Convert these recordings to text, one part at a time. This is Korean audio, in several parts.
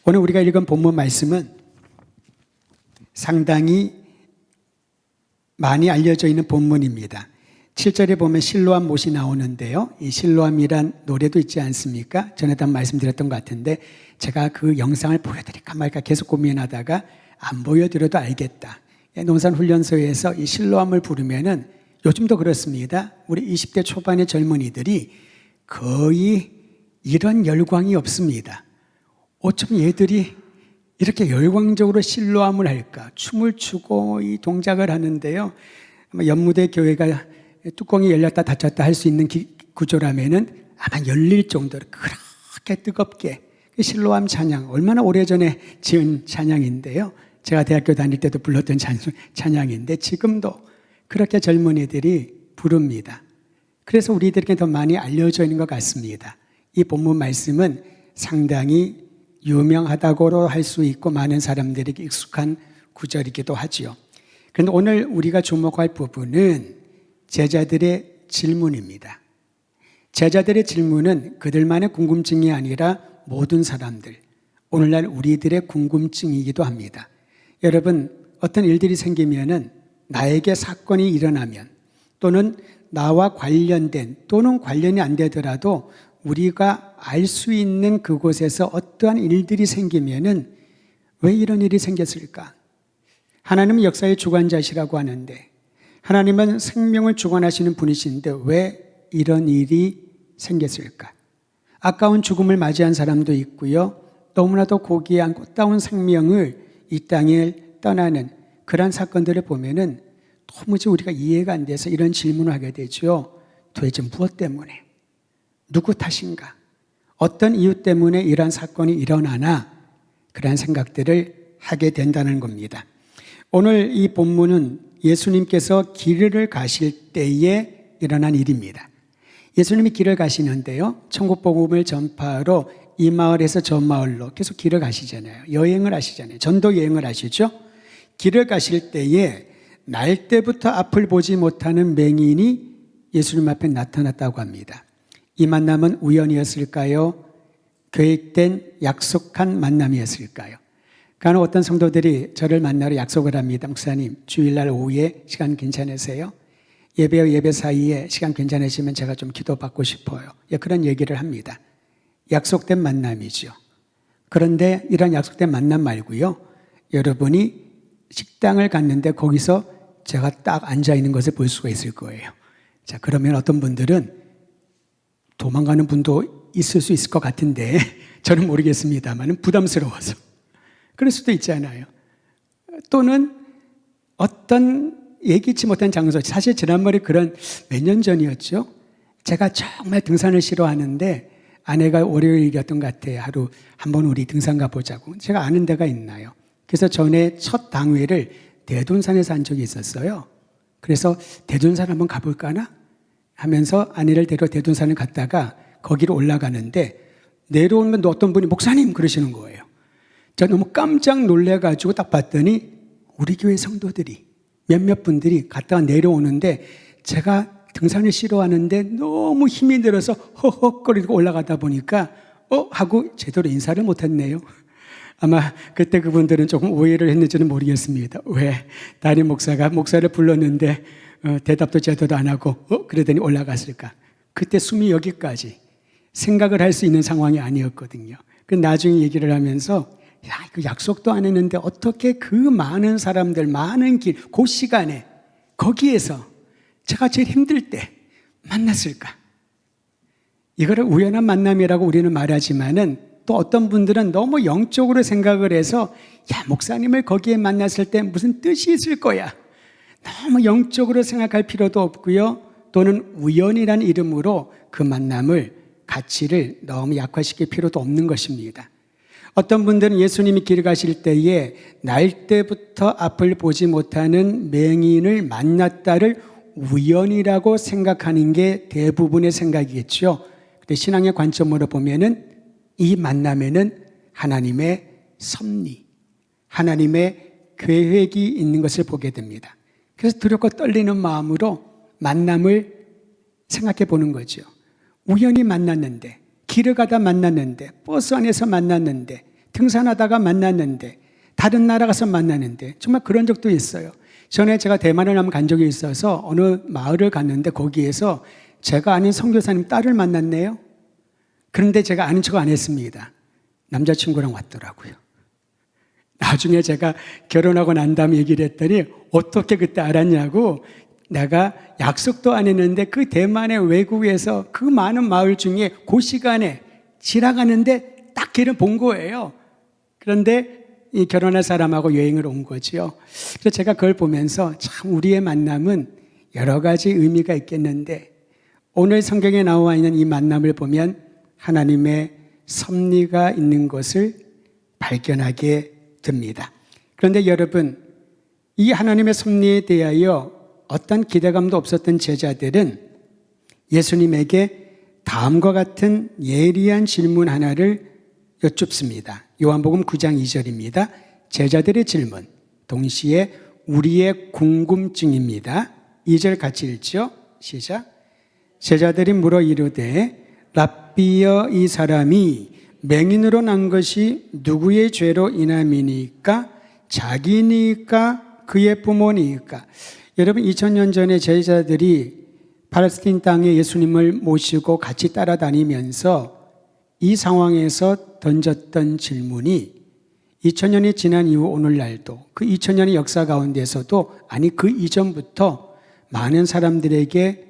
오늘 우리가 읽은 본문 말씀은 상당히 많이 알려져 있는 본문입니다. 7절에 보면 실로암 못이 나오는데요. 이 실로암이란 노래도 있지 않습니까? 전에도 한번 말씀드렸던 것 같은데 제가 그 영상을 보여드릴까 말까 계속 고민하다가 안 보여드려도 알겠다. 농산훈련소에서 이 실로암을 부르면은 요즘도 그렇습니다. 우리 20대 초반의 젊은이들이 거의 이런 열광이 없습니다. 어쩜 얘들이 이렇게 열광적으로 실로암을 할까? 춤을 추고 이 동작을 하는데요. 아마 연무대 교회가 뚜껑이 열렸다 닫혔다 할 수 있는 구조라면은 아마 열릴 정도로 그렇게 뜨겁게 실로암 찬양, 얼마나 오래전에 지은 찬양인데요. 제가 대학교 다닐 때도 불렀던 찬양인데 지금도 그렇게 젊은이들이 부릅니다. 그래서 우리들에게 더 많이 알려져 있는 것 같습니다. 이 본문 말씀은 상당히 유명하다고도 할 수 있고 많은 사람들에게 익숙한 구절이기도 하지요. 그런데 오늘 우리가 주목할 부분은 제자들의 질문입니다. 제자들의 질문은 그들만의 궁금증이 아니라 모든 사람들, 오늘날 우리들의 궁금증이기도 합니다. 여러분, 어떤 일들이 생기면은 나에게 사건이 일어나면 또는 나와 관련된 또는 관련이 안 되더라도 우리가 알 수 있는 그곳에서 어떠한 일들이 생기면은 왜 이런 일이 생겼을까? 하나님은 역사의 주관자시라고 하는데 하나님은 생명을 주관하시는 분이신데 왜 이런 일이 생겼을까? 아까운 죽음을 맞이한 사람도 있고요. 너무나도 고귀한 꽃다운 생명을 이 땅을 떠나는 그런 사건들을 보면은 도무지 우리가 이해가 안 돼서 이런 질문을 하게 되죠. 도대체 무엇 때문에? 누구 탓인가? 어떤 이유 때문에 이러한 사건이 일어나나? 그런 생각들을 하게 된다는 겁니다. 오늘 이 본문은 예수님께서 길을 가실 때에 일어난 일입니다. 예수님이 길을 가시는데요. 천국 복음을 전파하러 이 마을에서 저 마을로 계속 길을 가시잖아요. 여행을 하시잖아요. 전도 여행을 하시죠. 길을 가실 때에 날 때부터 앞을 보지 못하는 맹인이 예수님 앞에 나타났다고 합니다. 이 만남은 우연이었을까요? 계획된 약속한 만남이었을까요? 간혹 어떤 성도들이 저를 만나러 약속을 합니다. 목사님, 주일날 오후에 시간 괜찮으세요? 예배와 예배 사이에 시간 괜찮으시면 제가 좀 기도받고 싶어요. 그런 얘기를 합니다. 약속된 만남이죠. 그런데 이런 약속된 만남 말고요. 여러분이 식당을 갔는데 거기서 제가 딱 앉아있는 것을 볼 수가 있을 거예요. 자, 그러면 어떤 분들은 도망가는 분도 있을 수 있을 것 같은데 저는 모르겠습니다만 부담스러워서 그럴 수도 있잖아요. 또는 어떤 예기치 못한 장소, 사실 지난번에 그런 몇 년 전이었죠. 제가 정말 등산을 싫어하는데 아내가 월요일이었던 것 같아요. 하루 한번 우리 등산 가보자고. 제가 아는 데가 있나요? 그래서 전에 첫 당회를 대둔산에서 한 적이 있었어요. 그래서 대둔산 한번 가볼까 하나? 하면서 아내를 데려 대둔산을 갔다가 거기로 올라가는데 내려오면 어떤 분이 목사님 그러시는 거예요. 제가 너무 깜짝 놀래가지고 딱 봤더니 우리 교회 성도들이 몇몇 분들이 갔다가 내려오는데 제가 등산을 싫어하는데 너무 힘이 들어서 허헉거리고 올라가다 보니까 하고 제대로 인사를 못했네요. 아마 그때 그분들은 조금 오해를 했는지는 모르겠습니다. 왜 담임 목사가 목사를 불렀는데 대답도 제대로 안 하고 그러더니 올라갔을까? 그때 숨이 여기까지 생각을 할 수 있는 상황이 아니었거든요. 그 나중에 얘기를 하면서 그 약속도 안 했는데 어떻게 그 많은 사람들, 많은 길, 그 시간에 거기에서 제가 제일 힘들 때 만났을까? 이거를 우연한 만남이라고 우리는 말하지만은 또 어떤 분들은 너무 영적으로 생각을 해서 목사님을 거기에 만났을 때 무슨 뜻이 있을 거야. 너무 영적으로 생각할 필요도 없고요. 또는 우연이라는 이름으로 그 만남을 가치를 너무 약화시킬 필요도 없는 것입니다. 어떤 분들은 예수님이 길 가실 때에 날 때부터 앞을 보지 못하는 맹인을 만났다를 우연이라고 생각하는 게 대부분의 생각이겠죠. 근데 신앙의 관점으로 보면은 이 만남에는 하나님의 섭리, 하나님의 계획이 있는 것을 보게 됩니다. 그래서 두렵고 떨리는 마음으로 만남을 생각해 보는 거죠. 우연히 만났는데, 길을 가다 만났는데, 버스 안에서 만났는데, 등산하다가 만났는데, 다른 나라 가서 만나는데, 정말 그런 적도 있어요. 전에 제가 대만을 한번 간 적이 있어서 어느 마을을 갔는데 거기에서 제가 아는 선교사님 딸을 만났네요. 그런데 제가 아는 척 안 했습니다. 남자친구랑 왔더라고요. 나중에 제가 결혼하고 난 다음에 얘기를 했더니 어떻게 그때 알았냐고, 내가 약속도 안 했는데 그 대만의 외국에서 그 많은 마을 중에 그 시간에 지나가는데 딱 걔를 본 거예요. 그런데 이 결혼할 사람하고 여행을 온 거지요. 그래서 제가 그걸 보면서 참 우리의 만남은 여러 가지 의미가 있겠는데, 오늘 성경에 나와 있는 이 만남을 보면 하나님의 섭리가 있는 것을 발견하게 됩니다. 그런데 여러분, 이 하나님의 섭리에 대하여 어떤 기대감도 없었던 제자들은 예수님에게 다음과 같은 예리한 질문 하나를 여쭙습니다. 요한복음 9장 2절입니다. 제자들의 질문, 동시에 우리의 궁금증입니다. 2절 같이 읽죠. 시작. 제자들이 물어 이르되 랍비여, 이 사람이 맹인으로 난 것이 누구의 죄로 인함이니까? 자기니까? 그의 부모니까? 여러분, 2000년 전에 제자들이 팔레스틴 땅에 예수님을 모시고 같이 따라다니면서 이 상황에서 던졌던 질문이 2000년이 지난 이후 오늘날도 그 2000년의 역사 가운데서도, 아니 그 이전부터 많은 사람들에게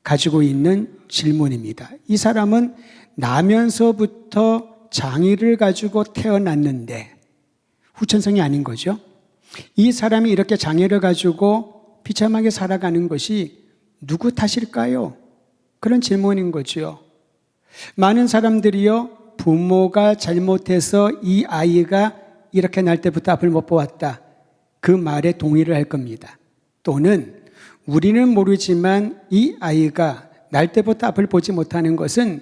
가지고 있는 질문입니다. 이 사람은 나면서부터 장애를 가지고 태어났는데 후천성이 아닌 거죠. 이 사람이 이렇게 장애를 가지고 비참하게 살아가는 것이 누구 탓일까요? 그런 질문인 거죠. 많은 사람들이요, 부모가 잘못해서 이 아이가 이렇게 날 때부터 앞을 못 보았다, 그 말에 동의를 할 겁니다. 또는 우리는 모르지만 이 아이가 날 때부터 앞을 보지 못하는 것은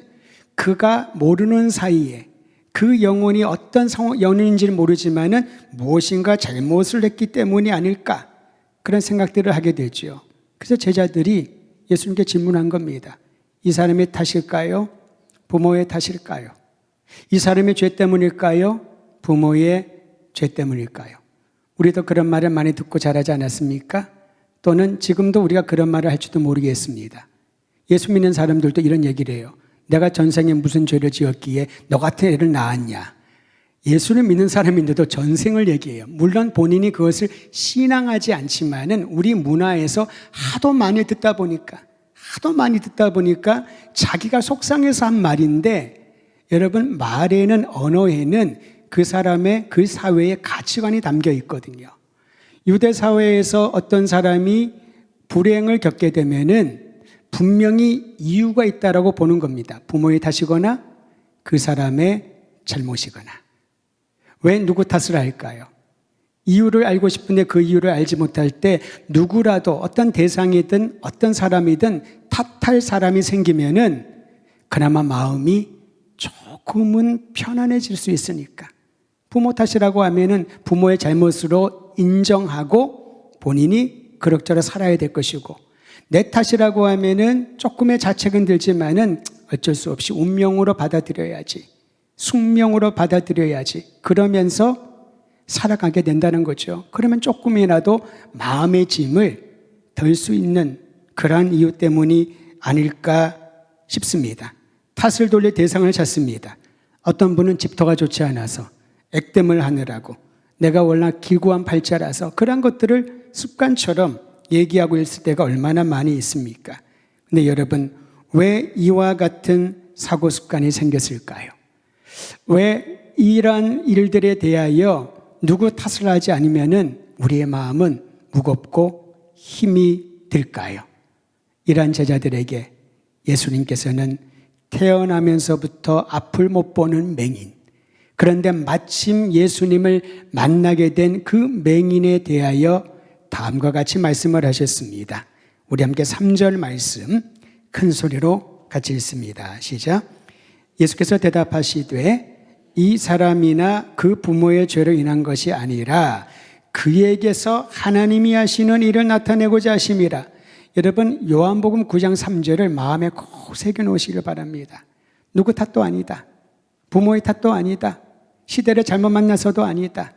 그가 모르는 사이에 그 영혼이 어떤 영혼인지를 모르지만은 무엇인가 잘못을 했기 때문이 아닐까, 그런 생각들을 하게 되죠. 그래서 제자들이 예수님께 질문한 겁니다. 이 사람의 탓일까요? 부모의 탓일까요? 이 사람의 죄 때문일까요? 부모의 죄 때문일까요? 우리도 그런 말을 많이 듣고 자라지 않았습니까? 또는 지금도 우리가 그런 말을 할지도 모르겠습니다. 예수 믿는 사람들도 이런 얘기를 해요. 내가 전생에 무슨 죄를 지었기에 너 같은 애를 낳았냐. 예수를 믿는 사람인데도 전생을 얘기해요. 물론 본인이 그것을 신앙하지 않지만은 우리 문화에서 하도 많이 듣다 보니까 자기가 속상해서 한 말인데, 여러분, 말에는, 언어에는 그 사람의, 그 사회의 가치관이 담겨 있거든요. 유대 사회에서 어떤 사람이 불행을 겪게 되면은 분명히 이유가 있다라고 보는 겁니다. 부모의 탓이거나 그 사람의 잘못이거나. 왜 누구 탓을 할까요? 이유를 알고 싶은데 그 이유를 알지 못할 때 누구라도, 어떤 대상이든 어떤 사람이든 탓할 사람이 생기면은 그나마 마음이 조금은 편안해질 수 있으니까. 부모 탓이라고 하면은 부모의 잘못으로 인정하고 본인이 그럭저럭 살아야 될 것이고, 내 탓이라고 하면은 조금의 자책은 들지만은 어쩔 수 없이 운명으로 받아들여야지, 숙명으로 받아들여야지, 그러면서 살아가게 된다는 거죠. 그러면 조금이라도 마음의 짐을 덜 수 있는 그러한 이유 때문이 아닐까 싶습니다. 탓을 돌릴 대상을 찾습니다. 어떤 분은 집터가 좋지 않아서 액땜을 하느라고, 내가 워낙 기구한 팔자라서, 그런 것들을 습관처럼 얘기하고 있을 때가 얼마나 많이 있습니까? 근데 여러분, 왜 이와 같은 사고 습관이 생겼을까요? 왜 이러한 일들에 대하여 누구 탓을 하지 않으면은 우리의 마음은 무겁고 힘이 들까요? 이러한 제자들에게 예수님께서는 태어나면서부터 앞을 못 보는 맹인, 그런데 마침 예수님을 만나게 된 그 맹인에 대하여 다음과 같이 말씀을 하셨습니다. 우리 함께 3절 말씀 큰 소리로 같이 읽습니다. 시작. 예수께서 대답하시되 이 사람이나 그 부모의 죄로 인한 것이 아니라 그에게서 하나님이 하시는 일을 나타내고자 하심이라. 여러분, 요한복음 9장 3절을 마음에 꼭 새겨놓으시길 바랍니다. 누구 탓도 아니다. 부모의 탓도 아니다. 시대를 잘못 만나서도 아니다.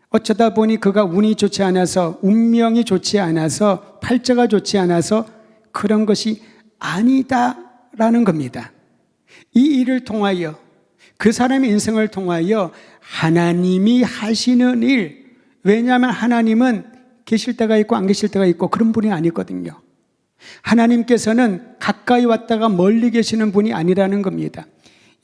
어쩌다 보니 그가 운이 좋지 않아서, 운명이 좋지 않아서, 팔자가 좋지 않아서 그런 것이 아니다라는 겁니다. 이 일을 통하여, 그 사람의 인생을 통하여 하나님이 하시는 일, 왜냐하면 하나님은 계실 때가 있고 안 계실 때가 있고 그런 분이 아니거든요. 하나님께서는 가까이 왔다가 멀리 계시는 분이 아니라는 겁니다.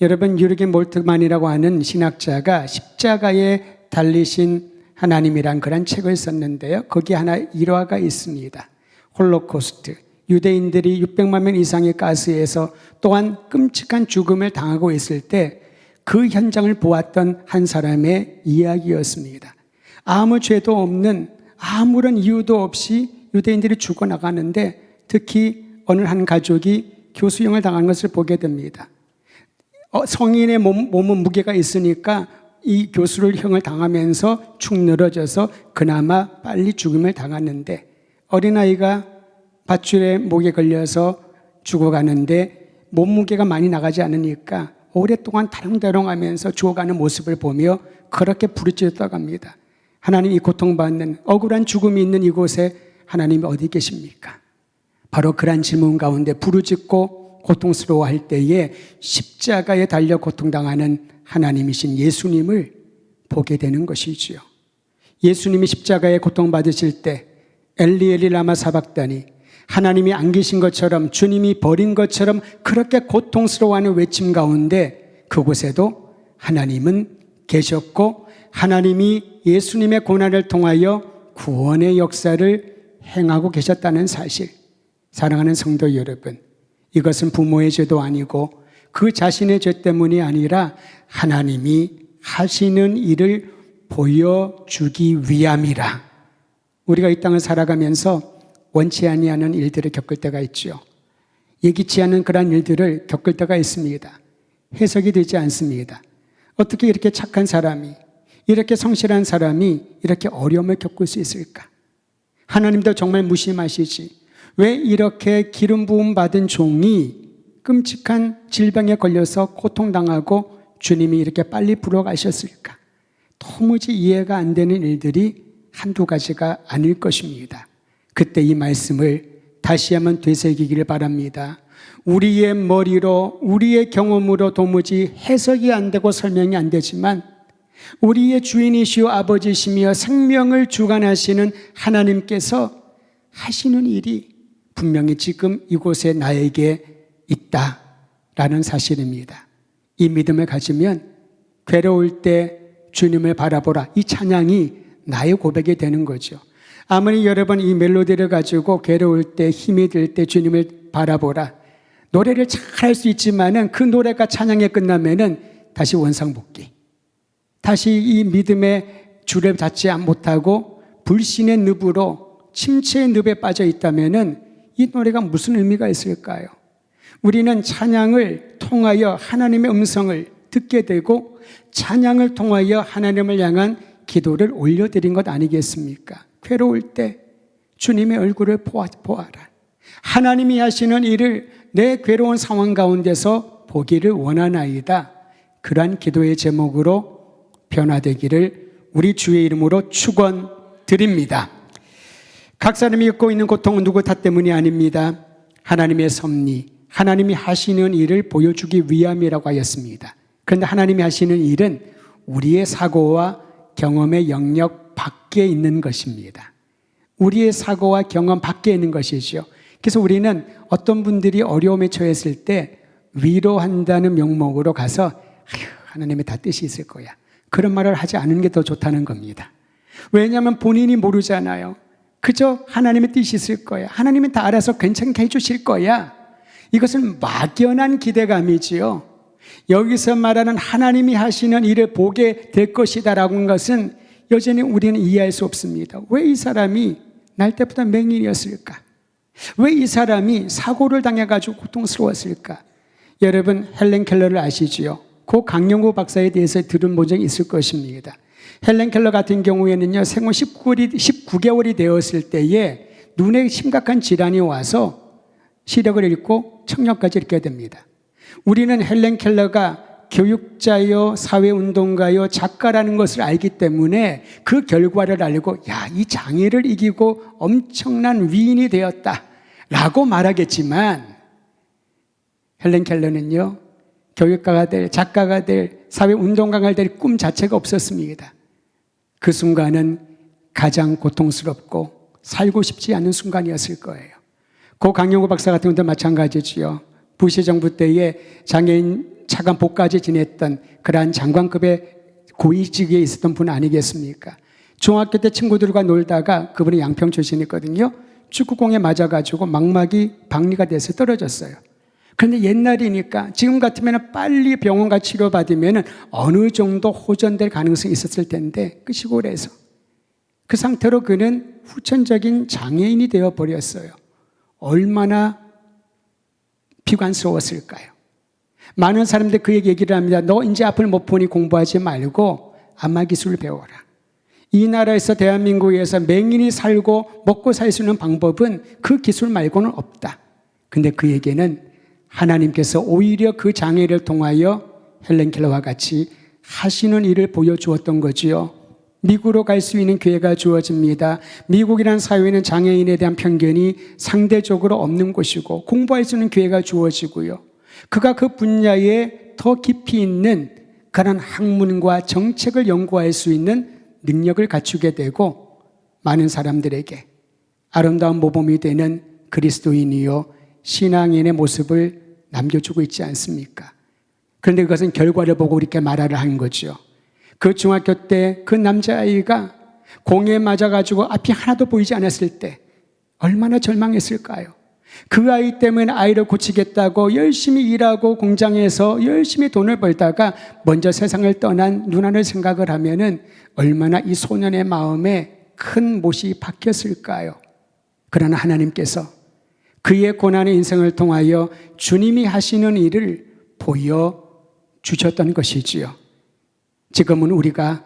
여러분, 유르겐 몰트만이라고 하는 신학자가 십자가에 달리신 하나님이란 그런 책을 썼는데요. 거기 하나 일화가 있습니다. 홀로코스트. 유대인들이 600만 명 이상의 가스에서 또한 끔찍한 죽음을 당하고 있을 때 그 현장을 보았던 한 사람의 이야기였습니다. 아무 죄도 없는, 아무런 이유도 없이 유대인들이 죽어나가는데 특히 어느 한 가족이 교수형을 당한 것을 보게 됩니다. 성인의 몸은 무게가 있으니까 이 교수를 형을 당하면서 축 늘어져서 그나마 빨리 죽음을 당하는데, 어린아이가 밧줄에 목에 걸려서 죽어가는데 몸무게가 많이 나가지 않으니까 오랫동안 다롱다롱하면서 죽어가는 모습을 보며 그렇게 부르짖었다고 합니다. 하나님, 이 고통받는 억울한 죽음이 있는 이곳에 하나님이 어디 계십니까? 바로 그런 질문 가운데 부르짖고 고통스러워할 때에 십자가에 달려 고통당하는 하나님이신 예수님을 보게 되는 것이지요. 예수님이 십자가에 고통받으실 때 엘리 엘리 라마 사박다니, 하나님이 안 계신 것처럼, 주님이 버린 것처럼 그렇게 고통스러워하는 외침 가운데 그곳에도 하나님은 계셨고, 하나님이 예수님의 고난을 통하여 구원의 역사를 행하고 계셨다는 사실. 사랑하는 성도 여러분, 이것은 부모의 죄도 아니고 그 자신의 죄 때문이 아니라 하나님이 하시는 일을 보여주기 위함이라. 우리가 이 땅을 살아가면서 원치 아니하는 일들을 겪을 때가 있죠. 예기치 않은 그런 일들을 겪을 때가 있습니다. 해석이 되지 않습니다. 어떻게 이렇게 착한 사람이, 이렇게 성실한 사람이 이렇게 어려움을 겪을 수 있을까? 하나님도 정말 무심하시지. 왜 이렇게 기름 부음 받은 종이 끔찍한 질병에 걸려서 고통당하고 주님이 이렇게 빨리 불어가셨을까? 도무지 이해가 안 되는 일들이 한두 가지가 아닐 것입니다. 그때 이 말씀을 다시 한번 되새기기를 바랍니다. 우리의 머리로, 우리의 경험으로 도무지 해석이 안 되고 설명이 안 되지만 우리의 주인이시오 아버지시며 생명을 주관하시는 하나님께서 하시는 일이 분명히 지금 이곳에 나에게 있다라는 사실입니다. 이 믿음을 가지면 괴로울 때 주님을 바라보라, 이 찬양이 나의 고백이 되는 거죠. 아무리 여러분 이 멜로디를 가지고 괴로울 때, 힘이 들 때 주님을 바라보라, 노래를 잘 할 수 있지만은 그 노래가 찬양에 끝나면은 다시 원상복귀, 다시 이 믿음의 줄을 닿지 못하고 불신의 늪으로, 침체의 늪에 빠져 있다면은 이 노래가 무슨 의미가 있을까요? 우리는 찬양을 통하여 하나님의 음성을 듣게 되고 찬양을 통하여 하나님을 향한 기도를 올려드린 것 아니겠습니까? 괴로울 때 주님의 얼굴을 보아라. 하나님이 하시는 일을 내 괴로운 상황 가운데서 보기를 원하나이다. 그러한 기도의 제목으로 변화되기를 우리 주의 이름으로 축원드립니다. 각 사람이 겪고 있는 고통은 누구 탓 때문이 아닙니다. 하나님의 섭리, 하나님이 하시는 일을 보여주기 위함이라고 하였습니다. 그런데 하나님이 하시는 일은 우리의 사고와 경험의 영역 밖에 있는 것입니다. 우리의 사고와 경험 밖에 있는 것이죠. 그래서 우리는 어떤 분들이 어려움에 처했을 때 위로한다는 명목으로 가서 하나님의 다 뜻이 있을 거야, 그런 말을 하지 않는 게 더 좋다는 겁니다. 왜냐하면 본인이 모르잖아요. 그저 하나님의 뜻이 있을 거야, 하나님은 다 알아서 괜찮게 해주실 거야. 이것은 막연한 기대감이지요. 여기서 말하는 하나님이 하시는 일을 보게 될 것이다라고 하는 것은 여전히 우리는 이해할 수 없습니다. 왜 이 사람이 날 때보다 맹인이었을까? 왜 이 사람이 사고를 당해가지고 고통스러웠을까? 여러분, 헬렌 켈러를 아시지요? 그 강영구 박사에 대해서 들은 적이 있을 것입니다. 헬렌 켈러 같은 경우에는요, 생후 19개월이 되었을 때에 눈에 심각한 질환이 와서 시력을 잃고 청력까지 잃게 됩니다. 우리는 헬렌 켈러가 교육자요, 사회운동가요, 작가라는 것을 알기 때문에 그 결과를 알고 이 장애를 이기고 엄청난 위인이 되었다 라고 말하겠지만, 헬렌 켈러는요, 교육가가 될, 작가가 될, 사회운동가가 될 꿈 자체가 없었습니다. 그 순간은 가장 고통스럽고 살고 싶지 않은 순간이었을 거예요. 고 강영구 박사 같은 분도 마찬가지지요. 부시 정부 때에 장애인 차관복까지 지냈던 그러한 장관급의 고위직에 있었던 분 아니겠습니까? 중학교 때 친구들과 놀다가, 그분이 양평 출신이거든요, 축구공에 맞아가지고 망막이 박리가 돼서 떨어졌어요. 그런데 옛날이니까 지금 같으면 빨리 병원가 치료받으면 어느 정도 호전될 가능성이 있었을 텐데, 그 시골에서 그 상태로 그는 후천적인 장애인이 되어버렸어요. 얼마나 비관스러웠을까요? 많은 사람들이 그에게 얘기를 합니다. 너 이제 앞을 못 보니 공부하지 말고 안마기술을 배워라. 이 나라에서, 대한민국에서 맹인이 살고 먹고 살 수 있는 방법은 그 기술 말고는 없다. 근데 그에게는 하나님께서 오히려 그 장애를 통하여 헬렌 켈러와 같이 하시는 일을 보여주었던 거지요. 미국으로 갈 수 있는 기회가 주어집니다. 미국이라는 사회는 장애인에 대한 편견이 상대적으로 없는 곳이고 공부할 수 있는 기회가 주어지고요. 그가 그 분야에 더 깊이 있는 그런 학문과 정책을 연구할 수 있는 능력을 갖추게 되고, 많은 사람들에게 아름다운 모범이 되는 그리스도인이요 신앙인의 모습을 남겨주고 있지 않습니까? 그런데 그것은 결과를 보고 이렇게 말하려 한 거죠. 그 중학교 때 그 남자아이가 공에 맞아가지고 앞이 하나도 보이지 않았을 때 얼마나 절망했을까요? 그 아이 때문에 아이를 고치겠다고 열심히 일하고 공장에서 열심히 돈을 벌다가 먼저 세상을 떠난 누나를 생각을 하면은 얼마나 이 소년의 마음에 큰 못이 박혔을까요? 그러나 하나님께서 그의 고난의 인생을 통하여 주님이 하시는 일을 보여주셨던 것이지요. 지금은 우리가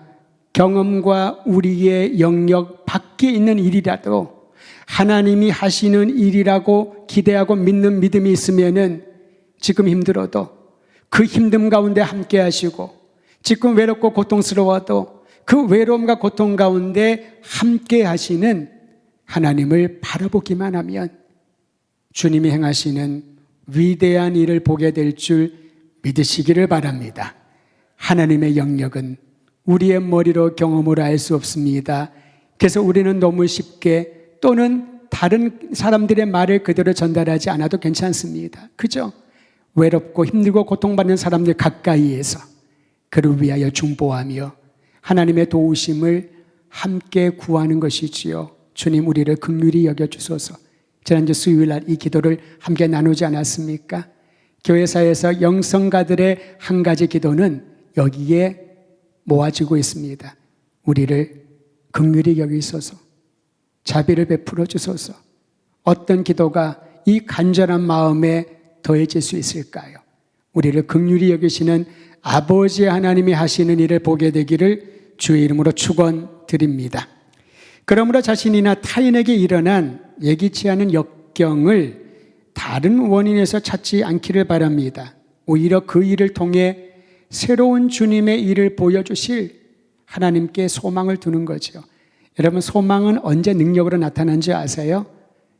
경험과 우리의 영역 밖에 있는 일이라도 하나님이 하시는 일이라고 기대하고 믿는 믿음이 있으면은 지금 힘들어도 그 힘듦 가운데 함께 하시고, 지금 외롭고 고통스러워도 그 외로움과 고통 가운데 함께 하시는 하나님을 바라보기만 하면 주님이 행하시는 위대한 일을 보게 될 줄 믿으시기를 바랍니다. 하나님의 영역은 우리의 머리로 경험을 알 수 없습니다. 그래서 우리는 너무 쉽게, 또는 다른 사람들의 말을 그대로 전달하지 않아도 괜찮습니다. 그죠? 외롭고 힘들고 고통받는 사람들 가까이에서 그를 위하여 중보하며 하나님의 도우심을 함께 구하는 것이지요. 주님, 우리를 긍휼히 여겨주소서. 지난주 수요일날 이 기도를 함께 나누지 않았습니까? 교회사에서 영성가들의 한 가지 기도는 여기에 모아지고 있습니다. 우리를 긍휼히 여기소서, 자비를 베풀어 주소서. 어떤 기도가 이 간절한 마음에 더해질 수 있을까요? 우리를 긍휼히 여기시는 아버지 하나님이 하시는 일을 보게 되기를 주의 이름으로 축원드립니다. 그러므로 자신이나 타인에게 일어난 예기치 않은 역경을 다른 원인에서 찾지 않기를 바랍니다. 오히려 그 일을 통해 새로운 주님의 일을 보여주실 하나님께 소망을 두는 거죠. 여러분, 소망은 언제 능력으로 나타나는지 아세요?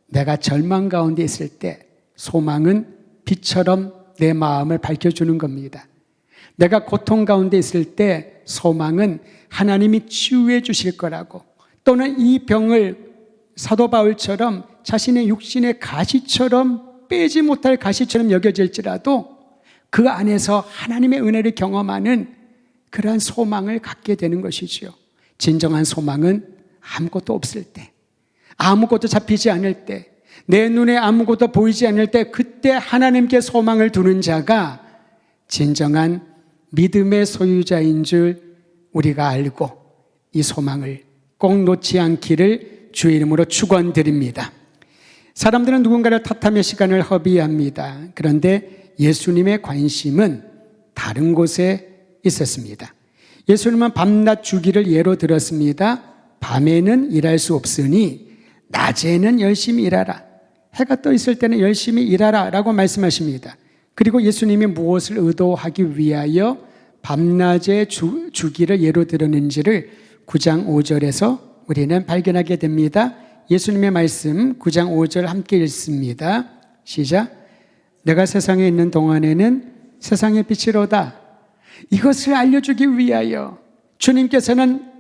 내가 절망 가운데 있을 때 소망은 빛처럼 내 마음을 밝혀주는 겁니다. 내가 고통 가운데 있을 때 소망은 하나님이 치유해 주실 거라고, 또는 이 병을 사도 바울처럼 자신의 육신의 가시처럼 빼지 못할 가시처럼 여겨질지라도 그 안에서 하나님의 은혜를 경험하는 그러한 소망을 갖게 되는 것이지요. 진정한 소망은 아무것도 없을 때, 아무것도 잡히지 않을 때, 내 눈에 아무것도 보이지 않을 때, 그때 하나님께 소망을 두는 자가 진정한 믿음의 소유자인 줄 우리가 알고 이 소망을 꼭 놓지 않기를 주의 이름으로 축원드립니다. 사람들은 누군가를 탓하며 시간을 허비합니다. 그런데 예수님의 관심은 다른 곳에 있었습니다. 예수님은 밤낮 주기를 예로 들었습니다. 밤에는 일할 수 없으니 낮에는 열심히 일하라. 해가 떠 있을 때는 열심히 일하라 라고 말씀하십니다. 그리고 예수님이 무엇을 의도하기 위하여 밤낮에 주기를 예로 들었는지를 9장 5절에서 우리는 발견하게 됩니다. 예수님의 말씀 9장 5절 함께 읽습니다. 시작. 내가 세상에 있는 동안에는 세상의 빛이로다. 이것을 알려주기 위하여 주님께서는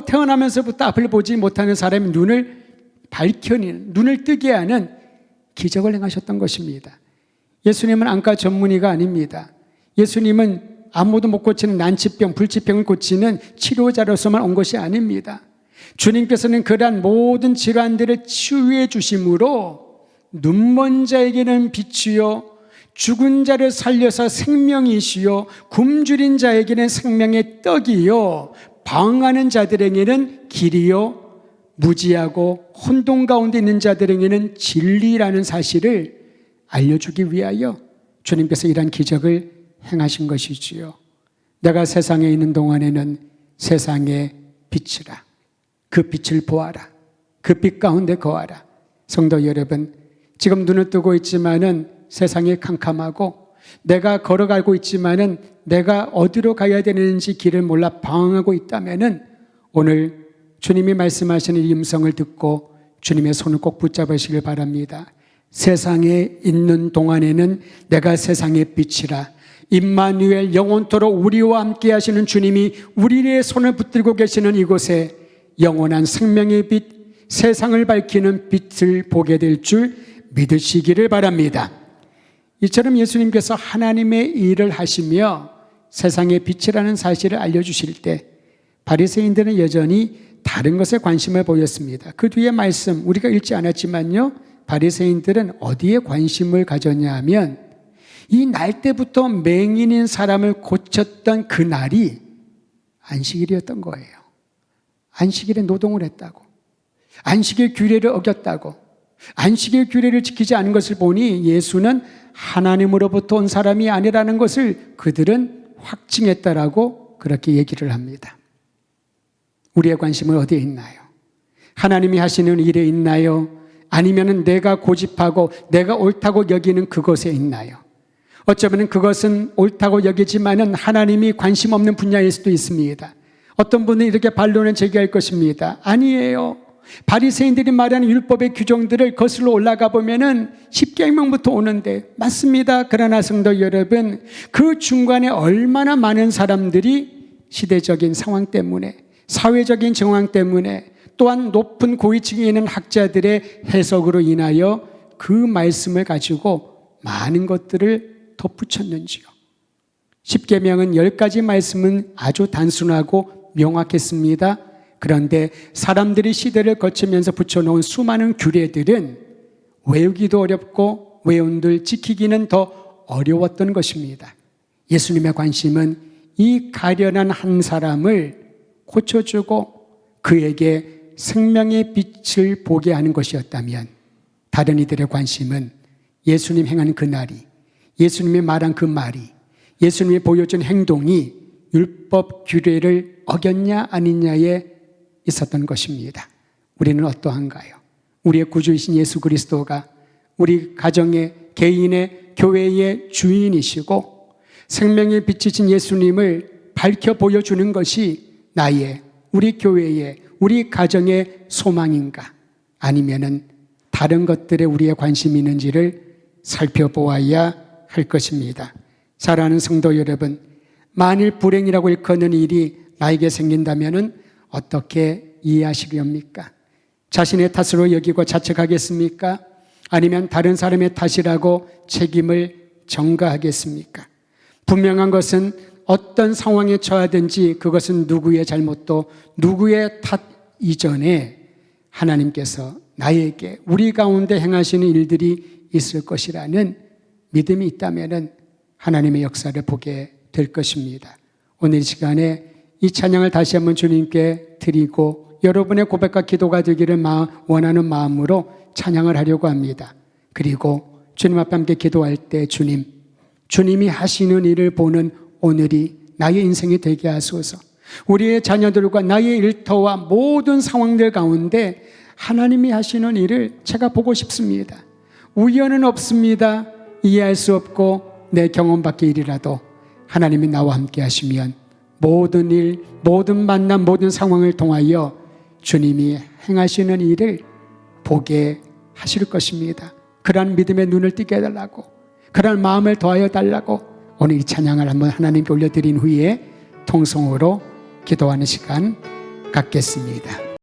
태어나면서부터 앞을 보지 못하는 사람의 눈을 밝혀내는, 눈을 뜨게 하는 기적을 행하셨던 것입니다. 예수님은 안과 전문의가 아닙니다. 예수님은 아무도 못 고치는 난치병, 불치병을 고치는 치료자로서만 온 것이 아닙니다. 주님께서는 그러한 모든 질환들을 치유해 주심으로 눈먼 자에게는 빛이요, 죽은 자를 살려서 생명이시요, 굶주린 자에게는 생명의 떡이요, 방황하는 자들에게는 길이요, 무지하고 혼돈 가운데 있는 자들에게는 진리라는 사실을 알려주기 위하여 주님께서 이러한 기적을 행하신 것이지요. 내가 세상에 있는 동안에는 세상의 빛이라. 그 빛을 보아라. 그 빛 가운데 거하라. 성도 여러분, 지금 눈을 뜨고 있지만은 세상이 캄캄하고 내가 걸어가고 있지만은 내가 어디로 가야 되는지 길을 몰라 방황하고 있다면은 오늘 주님이 말씀하시는 이 음성을 듣고 주님의 손을 꼭 붙잡으시길 바랍니다. 세상에 있는 동안에는 내가 세상의 빛이라. 임마누엘, 영원토록 우리와 함께 하시는 주님이 우리의 손을 붙들고 계시는 이곳에 영원한 생명의 빛, 세상을 밝히는 빛을 보게 될 줄 믿으시기를 바랍니다. 이처럼 예수님께서 하나님의 일을 하시며 세상의 빛이라는 사실을 알려주실 때 바리새인들은 여전히 다른 것에 관심을 보였습니다. 그 뒤에 말씀 우리가 읽지 않았지만요, 바리새인들은 어디에 관심을 가졌냐 하면 이 날 때부터 맹인인 사람을 고쳤던 그 날이 안식일이었던 거예요. 안식일에 노동을 했다고, 안식일 규례를 어겼다고, 안식일 규례를 지키지 않은 것을 보니 예수는 하나님으로부터 온 사람이 아니라는 것을 그들은 확증했다라고 그렇게 얘기를 합니다. 우리의 관심은 어디에 있나요? 하나님이 하시는 일에 있나요? 아니면 내가 고집하고 내가 옳다고 여기는 그것에 있나요? 어쩌면 그것은 옳다고 여기지만은 하나님이 관심 없는 분야일 수도 있습니다. 어떤 분은 이렇게 반론을 제기할 것입니다. 아니에요. 바리새인들이 말하는 율법의 규정들을 거슬러 올라가 보면은 10계명부터 오는데 맞습니다. 그러나 성도 여러분, 그 중간에 얼마나 많은 사람들이 시대적인 상황 때문에, 사회적인 정황 때문에, 또한 높은 고위층에 있는 학자들의 해석으로 인하여 그 말씀을 가지고 많은 것들을 덧붙였는지요. 10계명은 10가지 말씀은 아주 단순하고 명확했습니다. 그런데 사람들이 시대를 거치면서 붙여놓은 수많은 규례들은 외우기도 어렵고 외운들 지키기는 더 어려웠던 것입니다. 예수님의 관심은 이 가련한 한 사람을 고쳐주고 그에게 생명의 빛을 보게 하는 것이었다면 다른 이들의 관심은 예수님 행한 그 날이, 예수님이 말한 그 말이, 예수님이 보여준 행동이 율법 규례를 어겼냐 아니냐에 있었던 것입니다. 우리는 어떠한가요? 우리의 구주이신 예수 그리스도가 우리 가정의, 개인의, 교회의 주인이시고 생명의 빛이신 예수님을 밝혀 보여주는 것이 나의, 우리 교회의, 우리 가정의 소망인가? 아니면은 다른 것들에 우리의 관심이 있는지를 살펴보아야 할 것입니다. 사랑하는 성도 여러분, 만일 불행이라고 일컫는 일이 나에게 생긴다면은 어떻게 이해하시렵니까? 자신의 탓으로 여기고 자책하겠습니까? 아니면 다른 사람의 탓이라고 책임을 전가하겠습니까? 분명한 것은 어떤 상황에 처하든지 그것은 누구의 잘못도 누구의 탓 이전에 하나님께서 나에게 우리 가운데 행하시는 일들이 있을 것이라는 믿음이 있다면 하나님의 역사를 보게 될 것입니다. 오늘 이 시간에 이 찬양을 다시 한번 주님께 드리고 여러분의 고백과 기도가 되기를 원하는 마음으로 찬양을 하려고 합니다. 그리고 주님 앞에 함께 기도할 때 주님이 하시는 일을 보는 오늘이 나의 인생이 되게 하소서. 우리의 자녀들과 나의 일터와 모든 상황들 가운데 하나님이 하시는 일을 제가 보고 싶습니다. 우연은 없습니다. 이해할 수 없고 내 경험 밖의 일이라도 하나님이 나와 함께 하시면 모든 일, 모든 만남, 모든 상황을 통하여 주님이 행하시는 일을 보게 하실 것입니다. 그러한 믿음의 눈을 뜨게 해달라고, 그러한 마음을 더하여 달라고 오늘 이 찬양을 한번 하나님께 올려드린 후에 통성으로 기도하는 시간 갖겠습니다.